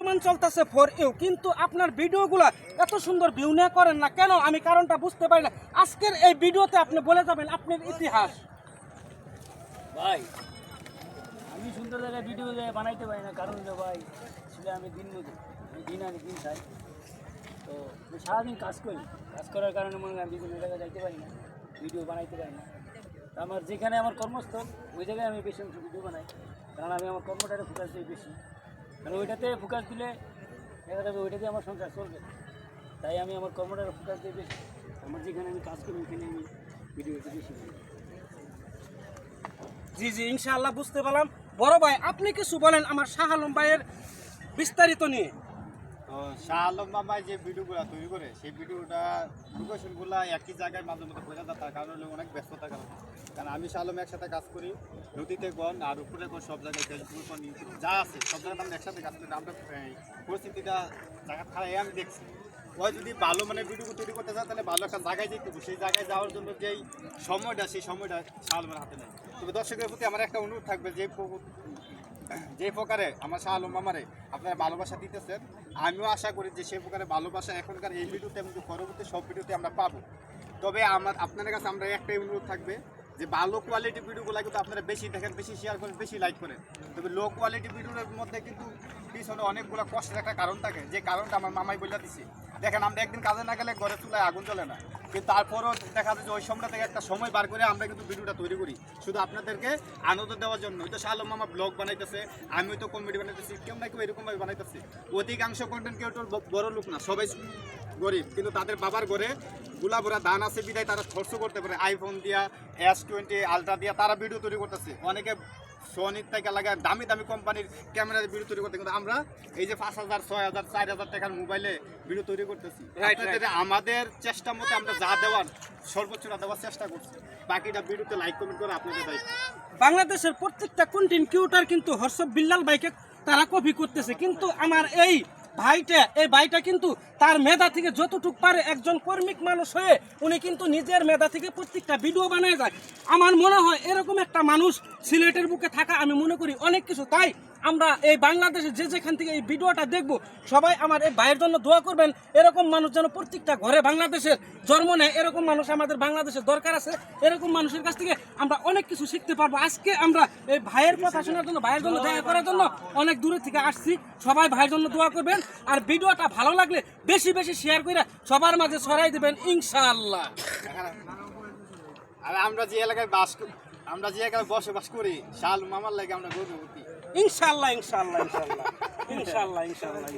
বর্তমান চলতেছে for you, কিন্তু আপনার ভিডিওগুলো এত সুন্দর ভিউ নিয়ে করেন না কেন? আমি কারণটা বুঝতে পারি না। আজকের এই ভিডিওতে আপনি বলে যাবেন আপনার ইতিহাস। ভাই আমি সুন্দর জায়গায় ভিডিও বানাইতে পারি না, কারণ হলো ভাই আসলে আমি দিন আনি দিন খাই, তো আমি সারাদিন কাজ করি। কাজ করার কারণে মনে হয় আমি বিভিন্ন জায়গায় যাইতে পারি না, ভিডিও বানাইতে পারি না। তো আমার যেখানে আমার কর্মস্থল ওই জায়গায় আমি বেশি অংশ ভিডিও বানাই, কারণ আমি আমার কর্মটারে ফোকাস দিই বেশি, কারণ ওইটাতে ফোকাস দিলে দেখা যাবে ওইটাতে আমার সংসার চলবে। তাই আমি আমার কর্মটারে ফোকাস দিই বেশি। আমার যেখানে আমি কাজ করি ওইখানে আমি ভিডিওতে বেশি করি। জি জি, ইনশাআল্লাহ বুঝতে পারলাম। বড় ভাই আপনি কিছু বলেন আমার শাহ আলম ভাইয়ের বিস্তারিত নিয়ে। তো শাহ আলম মামায় যে ভিডিওগুলো তৈরি করে সেই ভিডিওটা লোকেশনগুলো একই জায়গায় মাঝে মধ্যে বোঝা যায়, তার কারণ হলো অনেক ব্যস্ততার কারণ। কারণ আমি শাহ আলম একসাথে কাজ করি, নদীতে গন আর উপরে গন, সব জায়গায় ফেসবুক গন ইউটিউব যা আছে সব জায়গায় আমরা একসাথে কাজ করি। আমরা পরিস্থিতিটা জায়গা খারাপ আমি দেখছি। ওই যদি ভালো মানে ভিডিও তৈরি করতে চায় তাহলে ভালো একটা জায়গায় যেতে হবে, সেই জায়গায় যাওয়ার জন্য যেই সময়টা সেই সময়টা শাহ আলমের হাতে নেই। তবে দর্শকের প্রতি আমার একটা অনুরোধ থাকবে, যে প্রকারে আমার শাহ আলম মামারে আপনারা ভালোবাসা দিতেছেন, আমিও আশা করি যে সেই প্রকারে ভালোবাসা এখনকার এই ভিডিওতে এবং পরবর্তী সব ভিডিওতে আমরা পাবো। তবে আপনাদের কাছে আমরা একটাই অনুরোধ থাকবে যে ভালো কোয়ালিটি ভিডিওগুলো কিন্তু আপনারা বেশি দেখেন, বেশি শেয়ার করেন, বেশি লাইক করেন। তবে লো কোয়ালিটি ভিডিওর মধ্যে কিন্তু পিছনে অনেকগুলো কষ্টের একটা কারণ থাকে, যে কারণটা আমার মামাই বলে দিচ্ছে। দেখেন আমরা একদিন কাজে না গেলে ঘরে চুলায় আগুন জ্বলে না, কিন্তু তারপরও দেখা যায় যে ওই সময়টা থেকে একটা সময় বার করে আমরা কিন্তু ভিডিওটা তৈরি করি শুধু আপনাদেরকে আনন্দ দেওয়ার জন্য। হয়তো শাহ আলম মামা ব্লগ বানাইতেছে, আমিও তো কমেডি বানাইতেছি, কেউ না কেউ এরকমভাবে বানাইতেছি। অধিকাংশ কন্টেন্ট কেউ তো বড় লোক না, সবাই গরিব, কিন্তু তাদের বাবার ঘরে গুলাবুরা দান আছে বিদায় তারা খরচ করতে পারে। আইফোন দিয়া, S20 আলট্রা দিয়া তারা ভিডিও তৈরি করতেছে। অনেকে সোনির থেকে লাগায় দামি দামি কোম্পানির ক্যামেরা ভিডিও তৈরি করতে, কিন্তু আমরা এই যে 5,000, 6,000, 4,000 টাকার মোবাইলে ভিডিও তৈরি করতেছি। আমাদের চেষ্টা মতো আমরা যা দেওয়ার সর্বোচ্চটা দেওয়ার চেষ্টা করছি, বাকিটা ভিডিওতে লাইক কমেন্ট করে আপনাদের দায়িত্ব। বাংলাদেশের প্রত্যেকটা কন্টেন্ট ক্রিয়েটর কিন্তু হর্ষব বিল্লাল ভাইকে তারা কপি করতেছে, কিন্তু আমার এই ভাইটা কিন্তু তার মেধা থেকে যতটুকু পারে একজন কর্মিক মানুষ হয়ে উনি কিন্তু নিজের মেধা থেকে প্রত্যেকটা ভিডিও বানিয়ে যায়। আমার মনে হয় এরকম একটা মানুষ সিলেটের বুকে থাকা আমি মনে করি অনেক কিছু। তাই আমরা এই বাংলাদেশে যেখান থেকে এই ভিডিওটা দেখব সবাই আমার এই ভাইয়ের জন্য দোয়া করবেন। এরকম মানুষ যেন প্রত্যেকটা ঘরে বাংলাদেশের জন্ম নেয়, এরকম মানুষ আমাদের বাংলাদেশের দরকার আছে। এরকম মানুষের কাছ থেকে আমরা অনেক কিছু শিখতে পারবো। আজকে আমরা এই ভাইয়ের কথা শোনার জন্য, ভাইয়ের জন্য দেখা করার জন্য অনেক দূরে থেকে আসছি। সবাই ভাইয়ের জন্য দোয়া করবেন, আর ভিডিওটা ভালো লাগলে বেশি বেশি শেয়ার করে সবার মাঝে ছড়াই দিবেন ইনশাআল্লাহ। আর আমরা যে এলাকায় বসবাস করি শাহ আলম মামার লাগে আমরা গর্ববতী। ইনশাআল্লাহ ইনশাআল্লাহ ইনশাআল্লাহ ইনশাআল্লাহ ইনশাআল্লাহ।